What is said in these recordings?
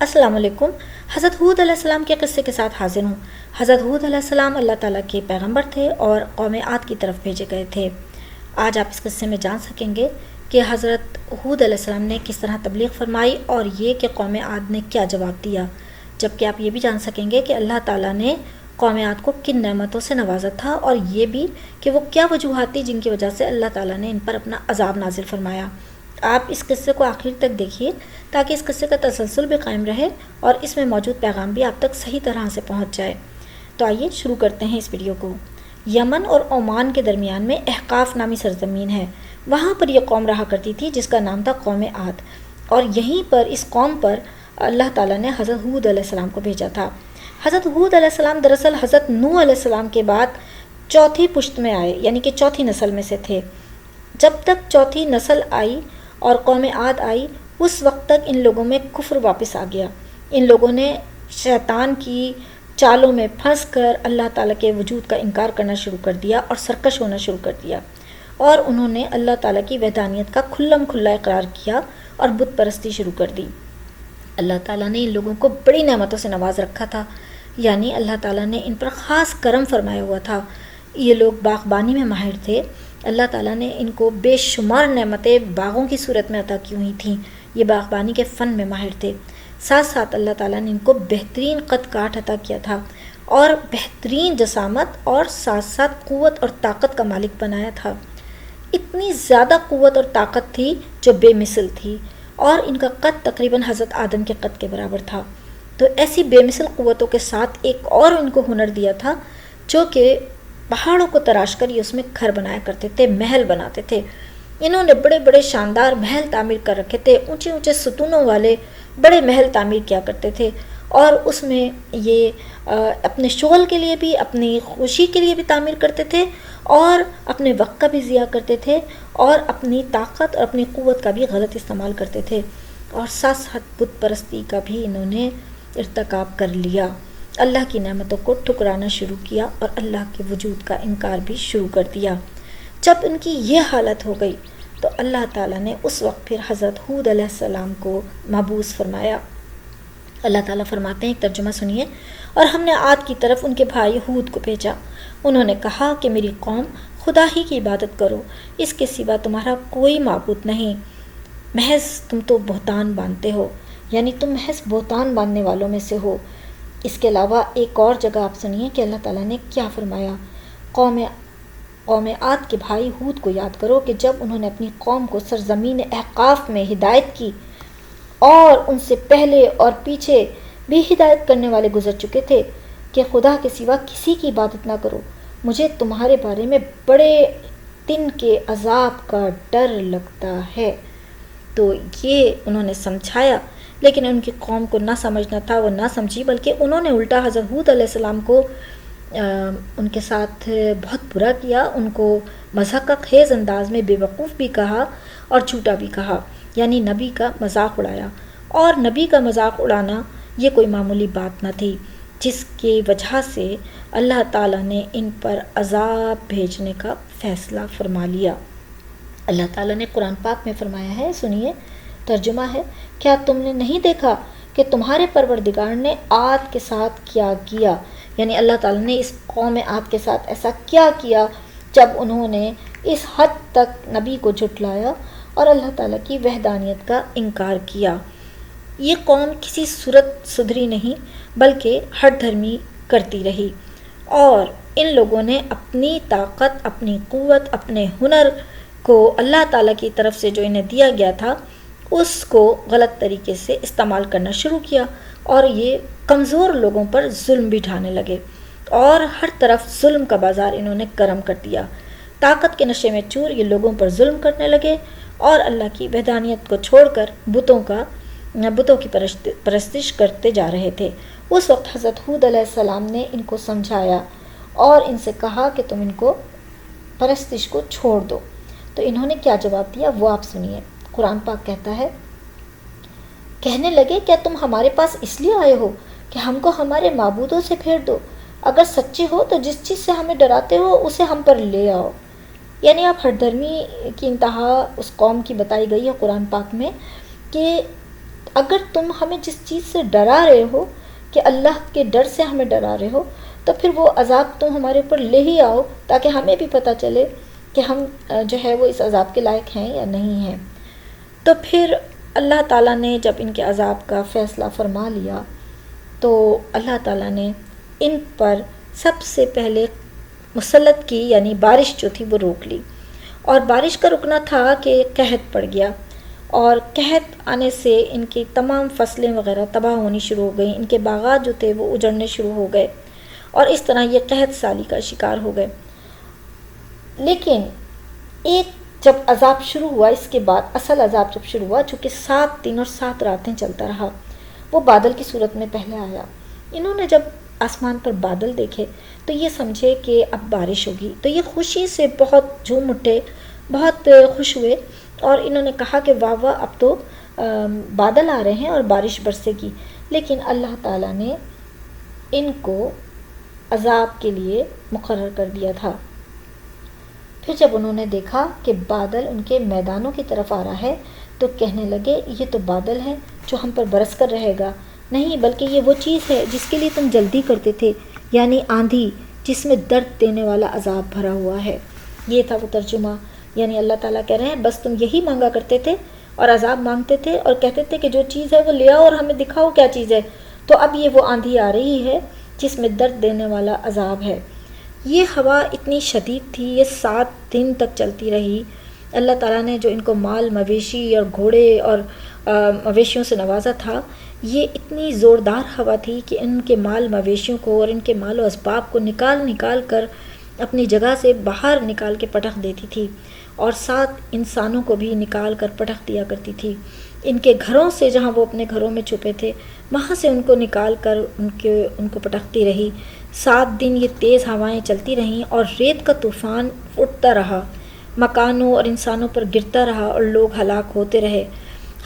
السلام علیکم۔ حضرت ہود علیہ السلام کے قصے کے ساتھ حاضر ہوں۔ حضرت ہود علیہ السلام اللہ تعالیٰ کے پیغمبر تھے اور قوم عاد کی طرف بھیجے گئے تھے۔ آج آپ اس قصے میں جان سکیں گے کہ حضرت ہود علیہ السلام نے کس طرح تبلیغ فرمائی اور یہ کہ قوم عاد نے کیا جواب دیا، جبکہ آپ یہ بھی جان سکیں گے کہ اللہ تعالیٰ نے قوم عاد کو کن نعمتوں سے نوازا تھا اور یہ بھی کہ وہ کیا وجوہات تھی جن کی وجہ سے اللہ تعالیٰ نے ان پر اپنا عذاب نازل فرمایا۔ آپ اس قصے کو آخر تک دیکھیے تاکہ اس قصے کا تسلسل بھی قائم رہے اور اس میں موجود پیغام بھی آپ تک صحیح طرح سے پہنچ جائے۔ تو آئیے شروع کرتے ہیں اس ویڈیو کو۔ یمن اور عمان کے درمیان میں احقاف نامی سرزمین ہے۔ وہاں پر یہ قوم رہا کرتی تھی جس کا نام تھا قوم عاد، اور یہیں پر اس قوم پر اللہ تعالیٰ نے حضرت ہود علیہ السلام کو بھیجا تھا۔ حضرت ہود علیہ السلام دراصل حضرت نوح علیہ السلام کے بعد چوتھی پشت میں آئے، یعنی کہ چوتھی نسل میں سے تھے۔ جب تک چوتھی نسل آئی اور قوم عاد آئی، اس وقت تک ان لوگوں میں کفر واپس آ گیا۔ ان لوگوں نے شیطان کی چالوں میں پھنس کر اللہ تعالیٰ کے وجود کا انکار کرنا شروع کر دیا اور سرکش ہونا شروع کر دیا، اور انہوں نے اللہ تعالیٰ کی وحدانیت کا کھلم کھلا اقرار کیا اور بت پرستی شروع کر دی۔ اللہ تعالیٰ نے ان لوگوں کو بڑی نعمتوں سے نواز رکھا تھا، یعنی اللہ تعالیٰ نے ان پر خاص کرم فرمایا ہوا تھا۔ یہ لوگ باغبانی میں ماہر تھے۔ اللہ تعالیٰ نے ان کو بے شمار نعمتیں باغوں کی صورت میں عطا کی ہوئی تھیں۔ یہ باغبانی کے فن میں ماہر تھے۔ ساتھ ساتھ اللہ تعالیٰ نے ان کو بہترین قد کاٹ عطا کیا تھا اور بہترین جسامت اور ساتھ ساتھ قوت اور طاقت کا مالک بنایا تھا۔ اتنی زیادہ قوت اور طاقت تھی جو بے مثل تھی، اور ان کا قد تقریباً حضرت آدم کے قد کے برابر تھا۔ تو ایسی بے مثل قوتوں کے ساتھ ایک اور ان کو ہنر دیا تھا، جو کہ پہاڑوں کو تراش کر یہ اس میں گھر بنایا کرتے تھے، محل بناتے تھے۔ انہوں نے بڑے بڑے شاندار محل تعمیر کر رکھے تھے، اونچے اونچے ستونوں والے بڑے محل تعمیر کیا کرتے تھے، اور اس میں یہ اپنے شغل کے لیے بھی، اپنی خوشی کے لیے بھی تعمیر کرتے تھے، اور اپنے وقت کا بھی ضیاع کرتے تھے، اور اپنی طاقت اور اپنی قوت کا بھی غلط استعمال کرتے تھے، اور ساتھ ساتھ بت پرستی کا بھی انہوں نے ارتکاب کر لیا۔ اللہ کی نعمتوں کو ٹھکرانا شروع کیا اور اللہ کے وجود کا انکار بھی شروع کر دیا۔ جب ان کی یہ حالت ہو گئی تو اللہ تعالیٰ نے اس وقت پھر حضرت ہود علیہ السلام کو مبعوث فرمایا۔ اللہ تعالیٰ فرماتے ہیں، ایک ترجمہ سنیے، اور ہم نے عاد کی طرف ان کے بھائی ہود کو بھیجا۔ انہوں نے کہا کہ میری قوم، خدا ہی کی عبادت کرو، اس کے سوا تمہارا کوئی معبود نہیں، محض تم تو بہتان باندھتے ہو، یعنی تم محض بہتان باندھنے والوں میں سے ہو۔ اس کے علاوہ ایک اور جگہ آپ سنیے کہ اللہ تعالیٰ نے کیا فرمایا۔ قوم عاد کے بھائی ہود کو یاد کرو کہ جب انہوں نے اپنی قوم کو سرزمین احقاف میں ہدایت کی، اور ان سے پہلے اور پیچھے بھی ہدایت کرنے والے گزر چکے تھے کہ خدا کے سوا کسی کی عبادت نہ کرو، مجھے تمہارے بارے میں بڑے دن کے عذاب کا ڈر لگتا ہے۔ تو یہ انہوں نے سمجھایا، لیکن ان کی قوم کو نہ سمجھنا تھا، وہ نہ سمجھی، بلکہ انہوں نے الٹا حضرت ہود علیہ السلام کو ان کے ساتھ بہت برا کیا، ان کو مضحکہ خیز انداز میں بے وقوف بھی کہا اور جھوٹا بھی کہا، یعنی نبی کا مذاق اڑایا۔ اور نبی کا مذاق اڑانا یہ کوئی معمولی بات نہ تھی، جس کی وجہ سے اللہ تعالیٰ نے ان پر عذاب بھیجنے کا فیصلہ فرما لیا۔ اللہ تعالیٰ نے قرآن پاک میں فرمایا ہے، سنیے، ترجمہ ہے، کیا تم نے نہیں دیکھا کہ تمہارے پروردگار نے عاد کے ساتھ کیا کیا، یعنی اللہ تعالیٰ نے اس قوم عاد کے ساتھ ایسا کیا کیا جب انہوں نے اس حد تک نبی کو جھٹلایا اور اللہ تعالیٰ کی وحدانیت کا انکار کیا۔ یہ قوم کسی صورت سدھری نہیں، بلکہ ہٹ دھرمی کرتی رہی، اور ان لوگوں نے اپنی طاقت، اپنی قوت، اپنے ہنر کو اللہ تعالیٰ کی طرف سے جو انہیں دیا گیا تھا اس کو غلط طریقے سے استعمال کرنا شروع کیا، اور یہ کمزور لوگوں پر ظلم بھی ڈھانے لگے، اور ہر طرف ظلم کا بازار انہوں نے گرم کر دیا۔ طاقت کے نشے میں چور یہ لوگوں پر ظلم کرنے لگے اور اللہ کی وحدانیت کو چھوڑ کر بتوں کی پرستش کرتے جا رہے تھے۔ اس وقت حضرت ہود علیہ السلام نے ان کو سمجھایا اور ان سے کہا کہ تم ان کو پرستش کو چھوڑ دو۔ تو انہوں نے کیا جواب دیا وہ آپ سنیے۔ قرآن پاک کہتا ہے، کہنے لگے، کیا تم ہمارے پاس اس لیے آئے ہو کہ ہم کو ہمارے معبودوں سے پھیر دو؟ اگر سچے ہو تو جس چیز سے ہمیں ڈراتے ہو اسے ہم پر لے آؤ۔ یعنی آپ ہٹ دھرمی کی انتہا اس قوم کی بتائی گئی ہے قرآن پاک میں، کہ اگر تم ہمیں جس چیز سے ڈرا رہے ہو کہ اللہ کے ڈر سے ہمیں ڈرا رہے ہو تو پھر وہ عذاب تم ہمارے اوپر لے ہی آؤ تاکہ ہمیں بھی پتہ چلے کہ ہم جو ہے وہ اس عذاب کے لائق ہیں یا نہیں ہیں۔ تو پھر اللہ تعالیٰ نے جب ان کے عذاب کا فیصلہ فرما لیا تو اللہ تعالیٰ نے ان پر سب سے پہلے مسلط کی، یعنی بارش جو تھی وہ روک لی، اور بارش کا رکنا تھا کہ قحط پڑ گیا، اور قحط آنے سے ان کی تمام فصلیں وغیرہ تباہ ہونی شروع ہو گئیں، ان کے باغات جو تھے وہ اجڑنے شروع ہو گئے، اور اس طرح یہ قحط سالی کا شکار ہو گئے۔ لیکن ایک جب عذاب شروع ہوا، اس کے بعد اصل عذاب جب شروع ہوا، چونکہ 7 دن اور 7 راتیں چلتا رہا، وہ بادل کی صورت میں پہلے آیا۔ انہوں نے جب آسمان پر بادل دیکھے تو یہ سمجھے کہ اب بارش ہوگی، تو یہ خوشی سے بہت جھوم اٹھے، بہت خوش ہوئے، اور انہوں نے کہا کہ واہ واہ، اب تو بادل آ رہے ہیں اور بارش برسے گی۔ لیکن اللہ تعالیٰ نے ان کو عذاب کے لیے مقرر کر دیا تھا۔ پھر جب انہوں نے دیکھا کہ بادل ان کے میدانوں کی طرف آ رہا ہے تو کہنے لگے یہ تو بادل ہے جو ہم پر برس کر رہے گا، نہیں بلکہ یہ وہ چیز ہے جس کے لیے تم جلدی کرتے تھے، یعنی آندھی جس میں درد دینے والا عذاب بھرا ہوا ہے۔ یہ تھا وہ ترجمہ، یعنی اللہ تعالیٰ کہہ رہے ہیں بس تم یہی مانگا کرتے تھے اور عذاب مانگتے تھے اور کہتے تھے کہ جو چیز ہے وہ لے آؤ اور ہمیں دکھاؤ کیا چیز ہے، تو اب یہ وہ آندھی آ رہی ہے جس میں درد دینے والا عذاب ہے۔ یہ ہوا اتنی شدید تھی، یہ 7 دن تک چلتی رہی۔ اللہ تعالیٰ نے جو ان کو مال مویشی اور گھوڑے اور مویشیوں سے نوازا تھا، یہ اتنی زوردار ہوا تھی کہ ان کے مال مویشیوں کو اور ان کے مال و اسباب کو نکال کر اپنی جگہ سے باہر نکال کے پٹخ دیتی تھی، اور 7 انسانوں کو بھی نکال کر پٹخ دیا کرتی تھی۔ ان کے گھروں سے، جہاں وہ اپنے گھروں میں چھپے تھے، وہاں سے ان کو نکال کر ان کو پٹختی رہی۔ 7 دن یہ تیز ہوائیں چلتی رہیں اور ریت کا طوفان اٹھتا رہا، مکانوں اور انسانوں پر گرتا رہا اور لوگ ہلاک ہوتے رہے۔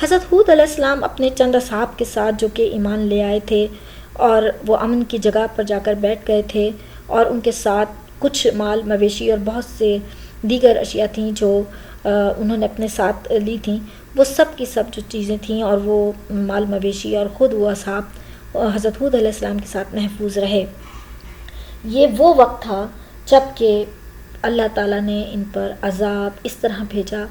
حضرت ہود علیہ السلام اپنے چند اصحاب کے ساتھ جو کہ ایمان لے آئے تھے اور وہ امن کی جگہ پر جا کر بیٹھ گئے تھے، اور ان کے ساتھ کچھ مال مویشی اور بہت سے دیگر اشیاء تھیں جو انہوں نے اپنے ساتھ لی تھیں، وہ سب کی سب جو چیزیں تھیں اور وہ مال مویشی اور خود وہ اصحاب حضرت ہود علیہ السلام کے ساتھ محفوظ رہے۔ یہ وہ وقت تھا جب کہ اللہ تعالیٰ نے ان پر عذاب اس طرح بھیجا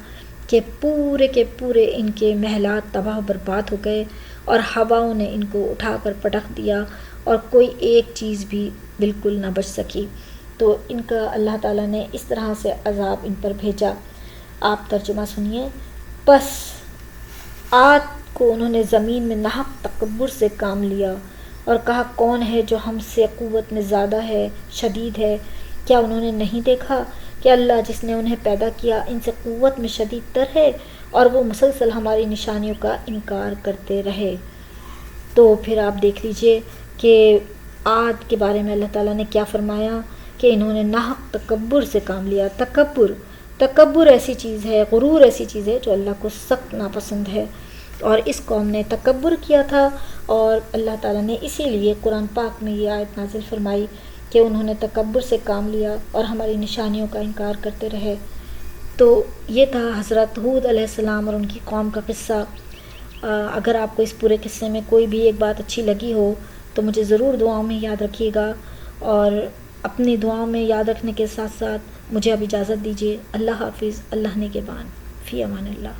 کہ پورے کے پورے ان کے محلات تباہ و برباد ہو گئے، اور ہواؤں نے ان کو اٹھا کر پٹخ دیا اور کوئی ایک چیز بھی بالکل نہ بچ سکی۔ تو ان کا اللہ تعالیٰ نے اس طرح سے عذاب ان پر بھیجا۔ آپ ترجمہ سنیے۔ پس عاد کو انہوں نے زمین میں ناحق تکبر سے کام لیا اور کہا کون ہے جو ہم سے قوت میں زیادہ ہے، شدید ہے؟ کیا انہوں نے نہیں دیکھا کہ اللہ جس نے انہیں پیدا کیا ان سے قوت میں شدید تر ہے، اور وہ مسلسل ہماری نشانیوں کا انکار کرتے رہے۔ تو پھر آپ دیکھ لیجئے کہ عاد کے بارے میں اللہ تعالیٰ نے کیا فرمایا کہ انہوں نے ناحق تکبر سے کام لیا۔ تکبر ایسی چیز ہے، غرور ایسی چیز ہے جو اللہ کو سخت ناپسند ہے، اور اس قوم نے تکبر کیا تھا، اور اللہ تعالیٰ نے اسی لیے قرآن پاک میں یہ آیت نازل فرمائی کہ انہوں نے تکبر سے کام لیا اور ہماری نشانیوں کا انکار کرتے رہے۔ تو یہ تھا حضرت ہود علیہ السلام اور ان کی قوم کا قصہ۔ اگر آپ کو اس پورے قصے میں کوئی بھی ایک بات اچھی لگی ہو تو مجھے ضرور دعاؤں میں یاد رکھیے گا، اور اپنی دعاؤں میں یاد رکھنے کے ساتھ ساتھ مجھے اب اجازت دیجیے۔ اللہ حافظ، اللہ نگہبان، فی امان اللہ۔